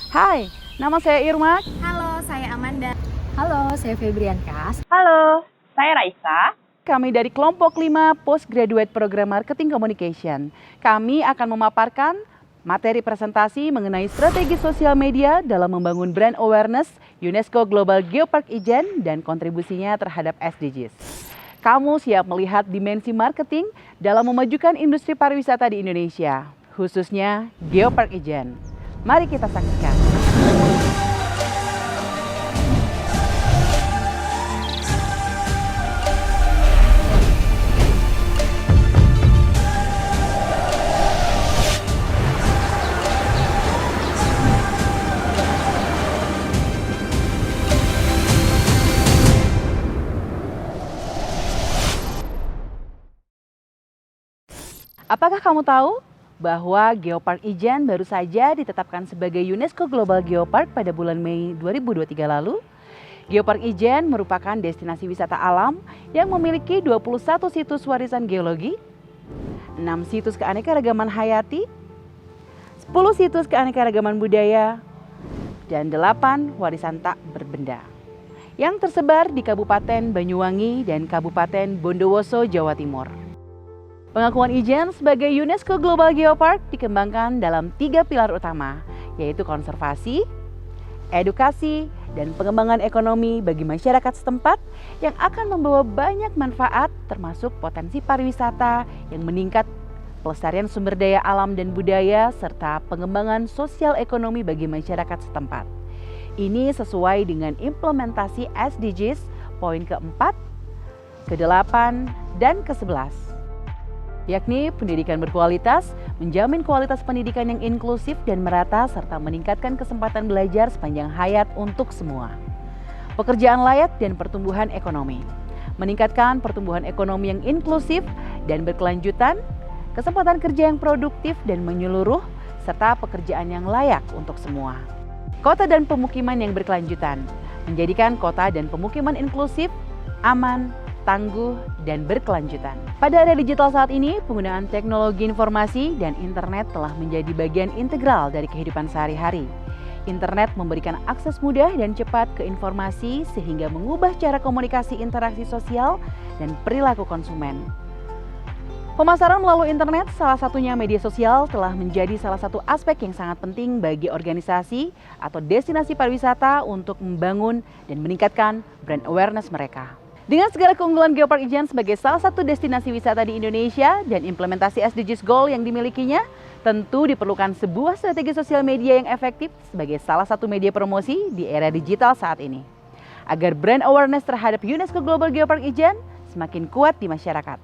Hai, nama saya Irma. Halo, saya Amanda. Halo, saya Febrianka. Halo, saya Raisa. Kami dari kelompok 5 Postgraduate Program Marketing Communication. Kami akan memaparkan materi presentasi mengenai strategi sosial media dalam membangun brand awareness UNESCO Global Geopark Ijen dan kontribusinya terhadap SDGs. Kamu siap melihat dimensi marketing dalam memajukan industri pariwisata di Indonesia, khususnya Geopark Ijen. Mari kita saksikan. Apakah kamu tahu bahwa Geopark Ijen baru saja ditetapkan sebagai UNESCO Global Geopark pada bulan Mei 2023 lalu? Geopark Ijen merupakan destinasi wisata alam yang memiliki 21 situs warisan geologi, 6 situs keanekaragaman hayati, 10 situs keanekaragaman budaya, dan 8 warisan tak berbenda yang tersebar di Kabupaten Banyuwangi dan Kabupaten Bondowoso, Jawa Timur. Pengakuan Ijen sebagai UNESCO Global Geopark dikembangkan dalam 3 pilar utama, yaitu konservasi, edukasi, dan pengembangan ekonomi bagi masyarakat setempat yang akan membawa banyak manfaat termasuk potensi pariwisata yang meningkat, pelestarian sumber daya alam dan budaya, serta pengembangan sosial ekonomi bagi masyarakat setempat. Ini sesuai dengan implementasi SDGs poin keempat, ke-8, dan ke-11. Yakni pendidikan berkualitas, menjamin kualitas pendidikan yang inklusif dan merata serta meningkatkan kesempatan belajar sepanjang hayat untuk semua. Pekerjaan layak dan pertumbuhan ekonomi. Meningkatkan pertumbuhan ekonomi yang inklusif dan berkelanjutan, kesempatan kerja yang produktif dan menyeluruh, serta pekerjaan yang layak untuk semua. Kota dan pemukiman yang berkelanjutan. Menjadikan kota dan pemukiman inklusif, aman, tangguh, dan berkelanjutan. Pada era digital saat ini, penggunaan teknologi informasi dan internet telah menjadi bagian integral dari kehidupan sehari-hari. Internet memberikan akses mudah dan cepat ke informasi sehingga mengubah cara komunikasi interaksi sosial dan perilaku konsumen. Pemasaran melalui internet, salah satunya media sosial, telah menjadi salah satu aspek yang sangat penting bagi organisasi atau destinasi pariwisata untuk membangun dan meningkatkan brand awareness mereka. Dengan segala keunggulan Geopark Ijen sebagai salah satu destinasi wisata di Indonesia dan implementasi SDGs Goal yang dimilikinya, tentu diperlukan sebuah strategi sosial media yang efektif sebagai salah satu media promosi di era digital saat ini. Agar brand awareness terhadap UNESCO Global Geopark Ijen semakin kuat di masyarakat.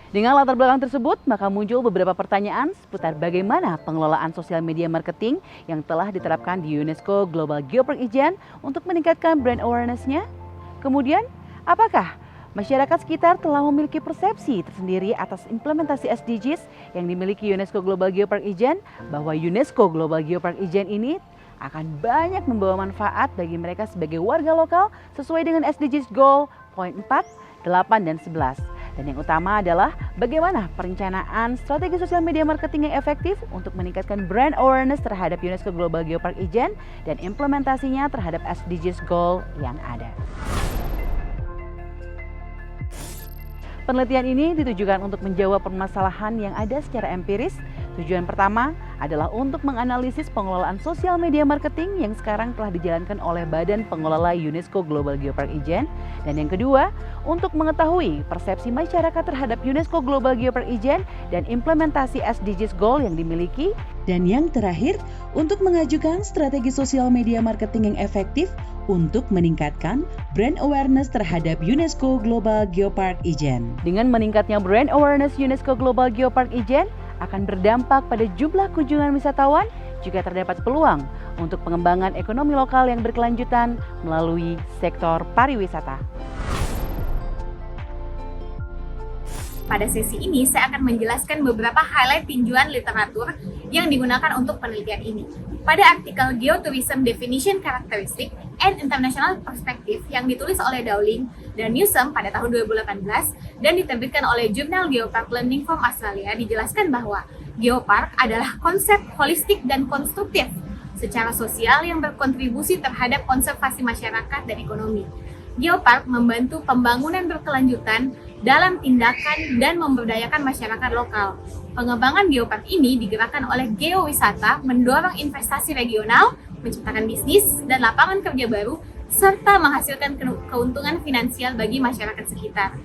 Dengan latar belakang tersebut, maka muncul beberapa pertanyaan seputar bagaimana pengelolaan sosial media marketing yang telah diterapkan di UNESCO Global Geopark Ijen untuk meningkatkan brand awareness-nya. Kemudian, apakah masyarakat sekitar telah memiliki persepsi tersendiri atas implementasi SDGs yang dimiliki UNESCO Global Geopark Ijen bahwa UNESCO Global Geopark Ijen ini akan banyak membawa manfaat bagi mereka sebagai warga lokal sesuai dengan SDGs Goal poin 4, 8, dan 11. Dan yang utama adalah bagaimana perencanaan strategi sosial media marketing yang efektif untuk meningkatkan brand awareness terhadap UNESCO Global Geopark Ijen dan implementasinya terhadap SDGs Goal yang ada. Penelitian ini ditujukan untuk menjawab permasalahan yang ada secara empiris. Tujuan pertama adalah untuk menganalisis pengelolaan sosial media marketing yang sekarang telah dijalankan oleh Badan Pengelola UNESCO Global Geopark Ijen. Dan yang kedua, untuk mengetahui persepsi masyarakat terhadap UNESCO Global Geopark Ijen dan implementasi SDGs Goal yang dimiliki. Dan yang terakhir, untuk mengajukan strategi sosial media marketing yang efektif untuk meningkatkan brand awareness terhadap UNESCO Global Geopark Ijen. Dengan meningkatnya brand awareness UNESCO Global Geopark Ijen akan berdampak pada jumlah kunjungan wisatawan, juga terdapat peluang untuk pengembangan ekonomi lokal yang berkelanjutan melalui sektor pariwisata. Pada sesi ini, saya akan menjelaskan beberapa highlight tinjauan literatur yang digunakan untuk penelitian ini. Pada artikel Geotourism Definition Characteristic and International Perspective yang ditulis oleh Dowling dan Newsom pada tahun 2018 dan diterbitkan oleh Jurnal Geopark Learning from Australia, dijelaskan bahwa geopark adalah konsep holistik dan konstruktif secara sosial yang berkontribusi terhadap konservasi masyarakat dan ekonomi. Geopark membantu pembangunan berkelanjutan dalam tindakan dan memberdayakan masyarakat lokal. Pengembangan geopark ini digerakkan oleh geowisata, mendorong investasi regional, menciptakan bisnis dan lapangan kerja baru, serta menghasilkan keuntungan finansial bagi masyarakat sekitar.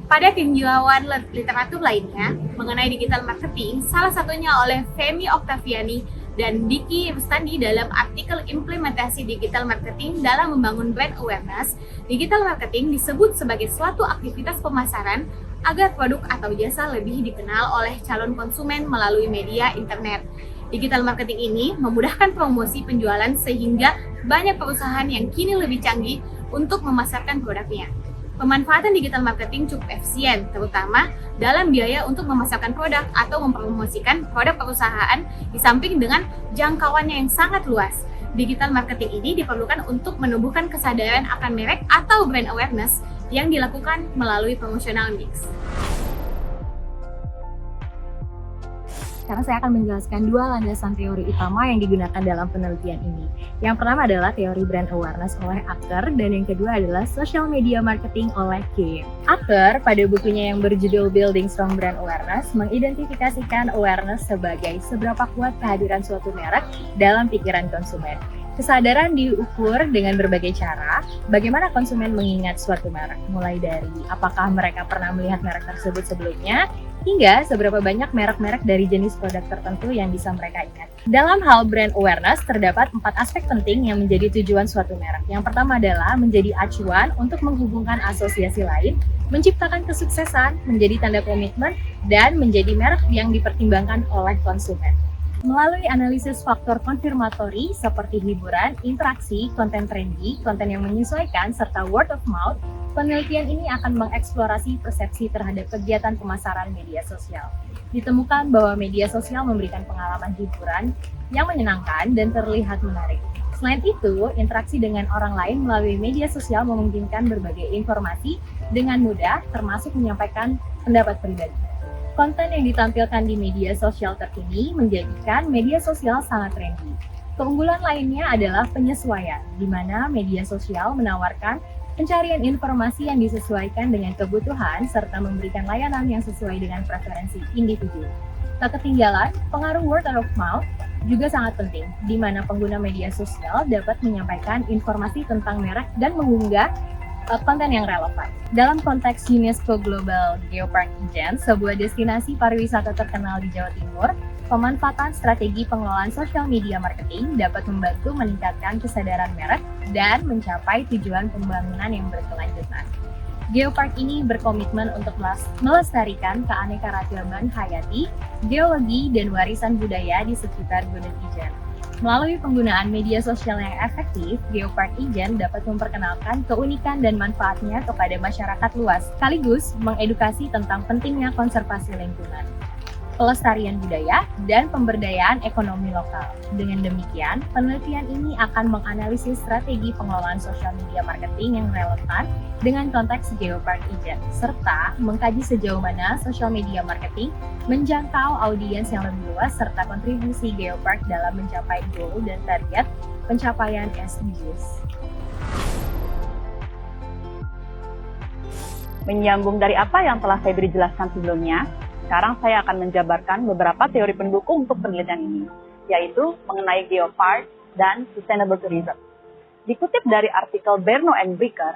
Pada tinjauan literatur lainnya mengenai digital marketing, salah satunya oleh Femi Oktaviani dan Diki Rustandi dalam artikel implementasi digital marketing dalam membangun brand awareness, digital marketing disebut sebagai suatu aktivitas pemasaran agar produk atau jasa lebih dikenal oleh calon konsumen melalui media internet. Digital marketing ini memudahkan promosi penjualan sehingga banyak perusahaan yang kini lebih canggih untuk memasarkan produknya. Pemanfaatan digital marketing cukup efisien, terutama dalam biaya untuk memasarkan produk atau mempromosikan produk perusahaan di samping dengan jangkauannya yang sangat luas. Digital marketing ini diperlukan untuk menumbuhkan kesadaran akan merek atau brand awareness yang dilakukan melalui promotional mix. Sekarang saya akan menjelaskan dua landasan teori utama yang digunakan dalam penelitian ini. Yang pertama adalah teori brand awareness oleh Acker, dan yang kedua adalah social media marketing oleh Kim. Acker pada bukunya yang berjudul Building Strong Brand Awareness mengidentifikasikan awareness sebagai seberapa kuat kehadiran suatu merek dalam pikiran konsumen. Kesadaran diukur dengan berbagai cara, bagaimana konsumen mengingat suatu merek, mulai dari apakah mereka pernah melihat merek tersebut sebelumnya, hingga seberapa banyak merek-merek dari jenis produk tertentu yang bisa mereka ingat. Dalam hal brand awareness, terdapat 4 aspek penting yang menjadi tujuan suatu merek. Yang pertama adalah menjadi acuan untuk menghubungkan asosiasi lain, menciptakan kesuksesan, menjadi tanda komitmen, dan menjadi merek yang dipertimbangkan oleh konsumen. Melalui analisis faktor konfirmatori seperti hiburan, interaksi, konten trendy, konten yang menyesuaikan, serta word of mouth, penelitian ini akan mengeksplorasi persepsi terhadap kegiatan pemasaran media sosial. Ditemukan bahwa media sosial memberikan pengalaman hiburan yang menyenangkan dan terlihat menarik. Selain itu, interaksi dengan orang lain melalui media sosial memungkinkan berbagai informasi dengan mudah, termasuk menyampaikan pendapat pribadi. Konten yang ditampilkan di media sosial terkini menjadikan media sosial sangat trendy. Keunggulan lainnya adalah penyesuaian, di mana media sosial menawarkan pencarian informasi yang disesuaikan dengan kebutuhan serta memberikan layanan yang sesuai dengan preferensi individu. Tak ketinggalan, pengaruh word of mouth juga sangat penting, di mana pengguna media sosial dapat menyampaikan informasi tentang merek dan mengunggah konten yang relevan. Dalam konteks UNESCO Global Geopark Ijen, sebuah destinasi pariwisata terkenal di Jawa Timur, pemanfaatan strategi pengelolaan sosial media marketing dapat membantu meningkatkan kesadaran merek dan mencapai tujuan pembangunan yang berkelanjutan. Geopark ini berkomitmen untuk melestarikan keanekaragaman hayati, geologi, dan warisan budaya di sekitar Gunung Ijen. Melalui penggunaan media sosial yang efektif, Geopark Ijen dapat memperkenalkan keunikan dan manfaatnya kepada masyarakat luas, sekaligus mengedukasi tentang pentingnya konservasi lingkungan, pelestarian budaya, dan pemberdayaan ekonomi lokal. Dengan demikian, penelitian ini akan menganalisis strategi pengelolaan sosial media marketing yang relevan dengan konteks Geopark Ijen, serta mengkaji sejauh mana sosial media marketing menjangkau audiens yang lebih luas serta kontribusi Geopark dalam mencapai goal dan target pencapaian SDGs. Menyambung dari apa yang telah saya beri jelaskan sebelumnya, sekarang saya akan menjabarkan beberapa teori pendukung untuk penelitian ini, yaitu mengenai Geopark dan Sustainable Tourism. Dikutip dari artikel Berno and Bricker,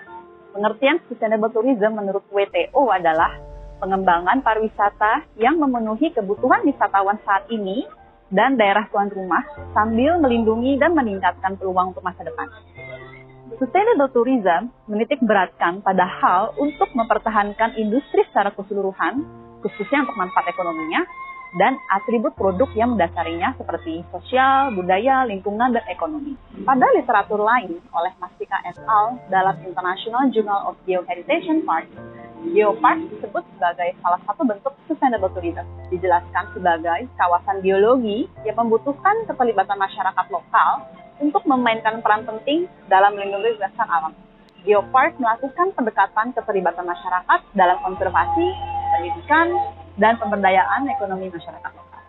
pengertian Sustainable Tourism menurut WTO adalah pengembangan pariwisata yang memenuhi kebutuhan wisatawan saat ini dan daerah tuan rumah sambil melindungi dan meningkatkan peluang untuk masa depan. Sustainable Tourism menitik beratkan pada hal untuk mempertahankan industri secara keseluruhan, khususnya untuk manfaat ekonominya, dan atribut produk yang mendasarinya seperti sosial, budaya, lingkungan, dan ekonomi. Pada literatur lain oleh Mastika et al. Dalam International Journal of Geoheritage and Parks, Geopark disebut sebagai salah satu bentuk sustainable tourism. Dijelaskan sebagai kawasan geologi yang membutuhkan keterlibatan masyarakat lokal untuk memainkan peran penting dalam melindungi warisan alam. Geopark melakukan pendekatan keterlibatan masyarakat dalam konservasi, pendidikan, dan pemberdayaan ekonomi masyarakat lokal.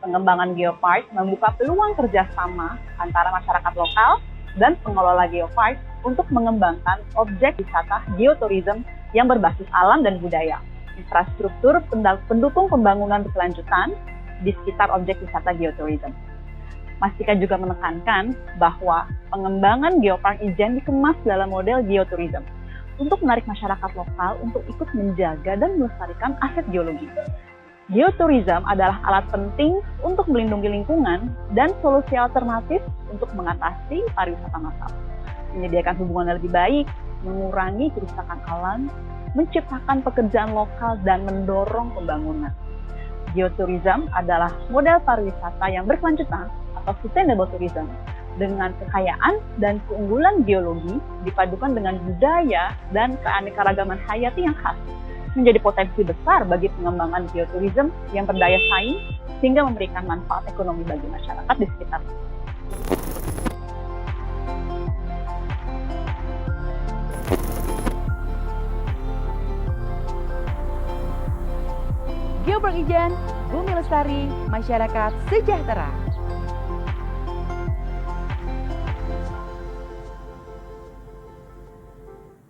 Pengembangan geopark membuka peluang kerjasama antara masyarakat lokal dan pengelola geopark untuk mengembangkan objek wisata geoturism yang berbasis alam dan budaya, infrastruktur pendukung pembangunan berkelanjutan di sekitar objek wisata geoturism. Mastika juga menekankan bahwa pengembangan Geopark Ijen dikemas dalam model geoturism untuk menarik masyarakat lokal untuk ikut menjaga dan melestarikan aset geologi. Geoturism adalah alat penting untuk melindungi lingkungan dan solusi alternatif untuk mengatasi pariwisata massal, menyediakan hubungan yang lebih baik, mengurangi kerusakan alam, menciptakan pekerjaan lokal, dan mendorong pembangunan. Geoturism adalah model pariwisata yang berkelanjutan atau sustainable tourism dengan kekayaan dan keunggulan geologi dipadukan dengan budaya dan keanekaragaman hayati yang khas, menjadi potensi besar bagi pengembangan geoturism yang berdaya saing sehingga memberikan manfaat ekonomi bagi masyarakat di sekitar. Geopark Ijen, Bumi Lestari, Masyarakat Sejahtera.